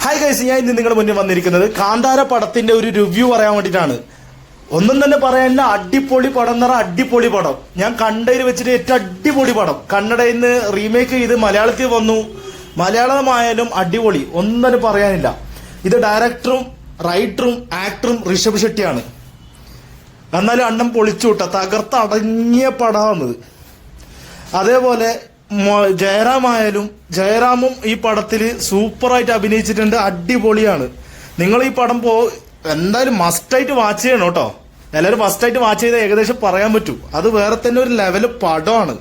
Hi guys, ഞാൻ ഇന്ന് നിങ്ങളുടെ മുന്നിൽ വന്നിരിക്കുന്നത് കാന്താര പടത്തിന്റെ ഒരു റിവ്യൂ പറയാൻ വേണ്ടിയിട്ടാണ്. ഒന്നും തന്നെ പറയാനില്ല, അടിപൊളി പടം എന്ന് പറഞ്ഞാൽ അടിപൊളി പടം. ഞാൻ കണ്ടതിൽ വെച്ചിട്ട് ഏറ്റവും അടിപൊളി പടം. കന്നഡയിൽ നിന്ന് റീമേക്ക് ചെയ്ത് മലയാളത്തിൽ വന്നു. മലയാളമായാലും അടിപൊളി, ഒന്നും തന്നെ പറയാനില്ല. ഇത് ഡയറക്ടറും റൈറ്ററും ആക്ടറും ഋഷഭ് ഷെട്ടിയാണ്. എന്നാലും അണ്ണം പൊളിച്ചു വിട്ട തകർത്തടങ്ങിയ പടമാണിത്. അതേപോലെ ജയറാമും ഈ പടത്തിൽ സൂപ്പറായിട്ട് അഭിനയിച്ചിട്ടുണ്ട്, അടിപൊളിയാണ്. നിങ്ങൾ ഈ പടം എന്തായാലും മസ്റ്റായിട്ട് വാച്ച് ചെയ്യണം കേട്ടോ. എല്ലാവരും മസ്റ്റായിട്ട് വാച്ച് ചെയ്താൽ ഏകദേശം പറയാൻ പറ്റും. അത് വേറെ തന്നെ ഒരു ലെവല് പടമാണ്.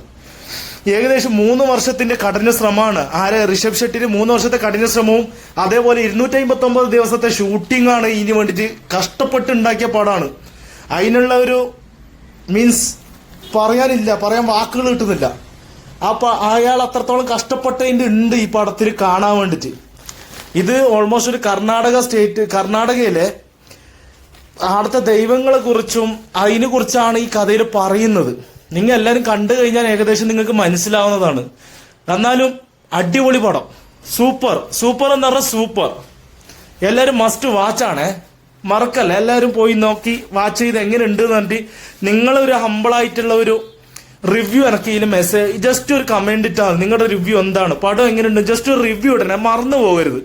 ഏകദേശം 3 വർഷത്തിന്റെ കഠിന ശ്രമമാണ്. ഋഷഭ് ഷെട്ടിന് 3 വർഷത്തെ കഠിന ശ്രമവും അതേപോലെ 259 ദിവസത്തെ ഷൂട്ടിംഗ് ആണ് ഇതിന് വേണ്ടിയിട്ട് കഷ്ടപ്പെട്ട് ഉണ്ടാക്കിയ പടമാണ്. അതിനുള്ള ഒരു മീൻസ് പറയാൻ വാക്കുകൾ കിട്ടുന്നില്ല. അയാൾ അത്രത്തോളം കഷ്ടപ്പെട്ടതിന്റെ ഉണ്ട് ഈ പടത്തിൽ കാണാൻ വേണ്ടിട്ട്. ഇത് ഓൾമോസ്റ്റ് ഒരു കർണാടകയിലെ അവിടുത്തെ ദൈവങ്ങളെ കുറിച്ചും അതിനെ കുറിച്ചാണ് ഈ കഥയിൽ പറയുന്നത്. നിങ്ങൾ എല്ലാവരും കണ്ടു കഴിഞ്ഞാൽ ഏകദേശം നിങ്ങൾക്ക് മനസ്സിലാവുന്നതാണ്. എന്നാലും അടിപൊളി പടം, സൂപ്പർ എന്ന് പറഞ്ഞാൽ സൂപ്പർ. എല്ലാവരും മസ്റ്റ് വാച്ചാണേ, മറക്കല്ല. എല്ലാവരും പോയി നോക്കി വാച്ച് ചെയ്ത് എങ്ങനെ ഉണ്ട് എന്ന് പറഞ്ഞിട്ട് നിങ്ങളൊരു ഹമ്പിളായിട്ടുള്ള ഒരു റിവ്യൂ എനിക്ക് ഇതിൽ മെസ്സേജ് ജസ്റ്റ് ഒരു കമന്റ് ഇട്ടാൽ നിങ്ങളുടെ റിവ്യൂ എന്താണ്, പടം എങ്ങനെയുണ്ട്, ജസ്റ്റ് ഒരു റിവ്യൂ ഇടണേ, മറന്നു പോകരുത്.